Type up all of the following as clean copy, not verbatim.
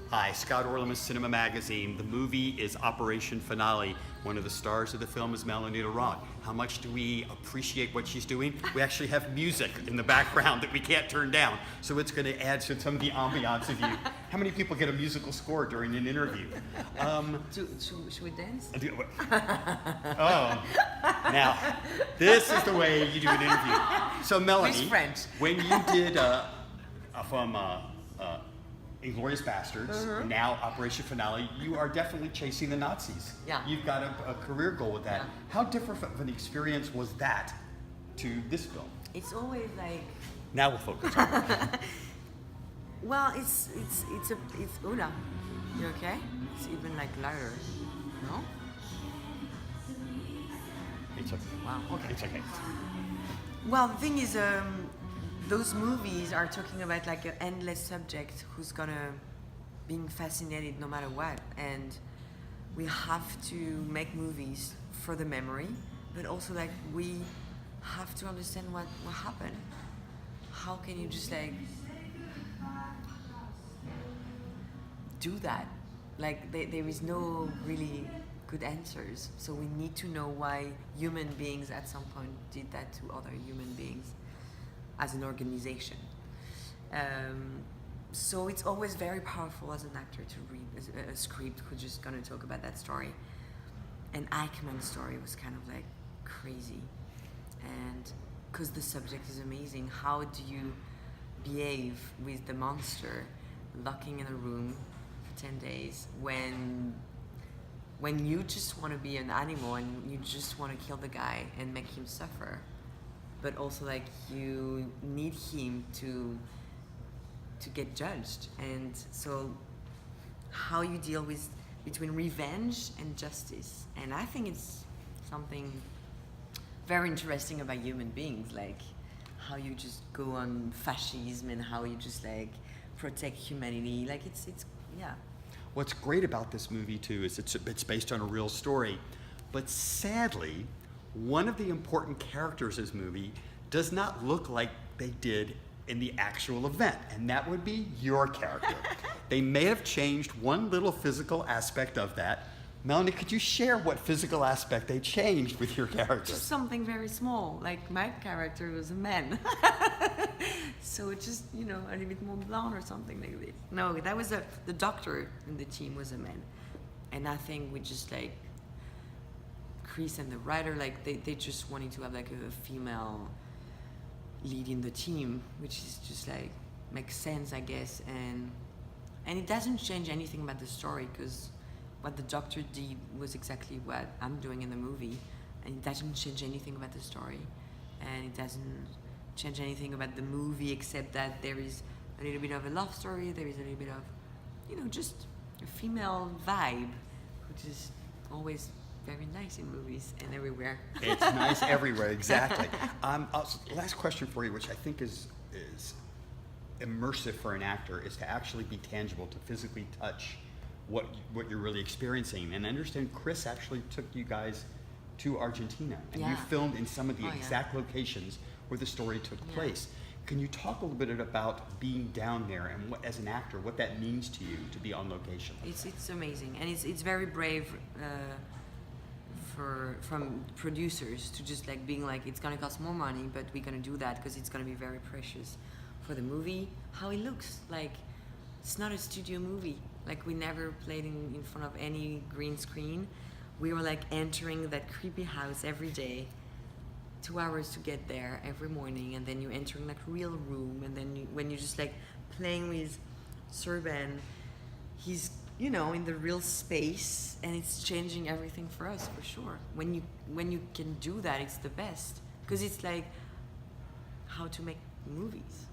Hi, Scott Orlin with Cinema-Magazin. The movie is Operation Finale. One of the stars of the film is Mélanie Laurent. How much do we appreciate what she's doing? We actually have music in the background that we can't turn down, so it's going to add to some of the ambiance of you. How many people get a musical score during an interview? Should we dance? Oh, now, this is the way you do an interview. So Mélanie, French. when you did from Inglorious Basterds, now Operation Finale, you are definitely chasing the Nazis. Yeah. You've got a career goal with that. Yeah. How different of an experience was that to this film? It's always like, Now we'll focus on it. well, it's Ola. You okay? It's even like louder. No? It's okay. Wow. Okay. It's okay. Well, the thing is, those movies are talking about like an endless subject who's gonna being fascinated no matter what, and we have to make movies for the memory, but also like we have to understand what happened. How can you just like do that? Like there is no really good answers, so we need to know why human beings at some point did that to other human beings as an organization. So it's always very powerful as an actor to read a script who's just gonna talk about that story. And Eichmann's story was kind of like crazy, and because the subject is amazing. How do you behave with the monster, locking in a room for 10 days when you just want to be an animal and you just want to kill the guy and make him suffer, but also like you need him to get judged. And so how you deal with between revenge and justice. And I think it's something very interesting about human beings, like how you just go on fascism and how you just like protect humanity. Like it's yeah. What's great about this movie too is it's based on a real story, but sadly, one of the important characters in this movie does not look like they did in the actual event, and that would be your character. They may have changed one little physical aspect of that. Mélanie, could you share what physical aspect they changed with your character? Just something very small, like my character was a man. So it's just, a little bit more blonde or something like this. No, that was the doctor in the team was a man. And I think we just like, Chris and the writer, like they just wanted to have like a female lead in the team, which is just like, makes sense, I guess. And it doesn't change anything about the story, because what the doctor did was exactly what I'm doing in the movie, and it doesn't change anything about the story, and it doesn't change anything about the movie, except that there is a little bit of a love story, there is a little bit of, just a female vibe, which is always very nice in movies and everywhere. It's nice everywhere, exactly. Last question for you, which I think is immersive for an actor, is to actually be tangible, to physically touch what you're really experiencing. And I understand Chris actually took you guys to Argentina, and you filmed in some of the exact locations where the story took place. Can you talk a little bit about being down there and what, as an actor, what that means to you to be on location? It's amazing, and it's very brave from producers to just like being like, it's gonna cost more money, but we're gonna do that because it's gonna be very precious for the movie. How it looks like, it's not a studio movie. Like we never played in front of any green screen. We were like entering that creepy house every day, 2 hours to get there every morning, and then you entering like real room, and then when you're just like playing with Serban, he's in the real space, and it's changing everything for us for sure. When you can do that, it's the best, because it's like how to make movies.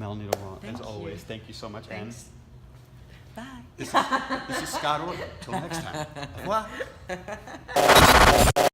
Mélanie Laurent, as always, thank you so much. Thanks. And Bye. this is Scott Orlin. Till next time. Au revoir.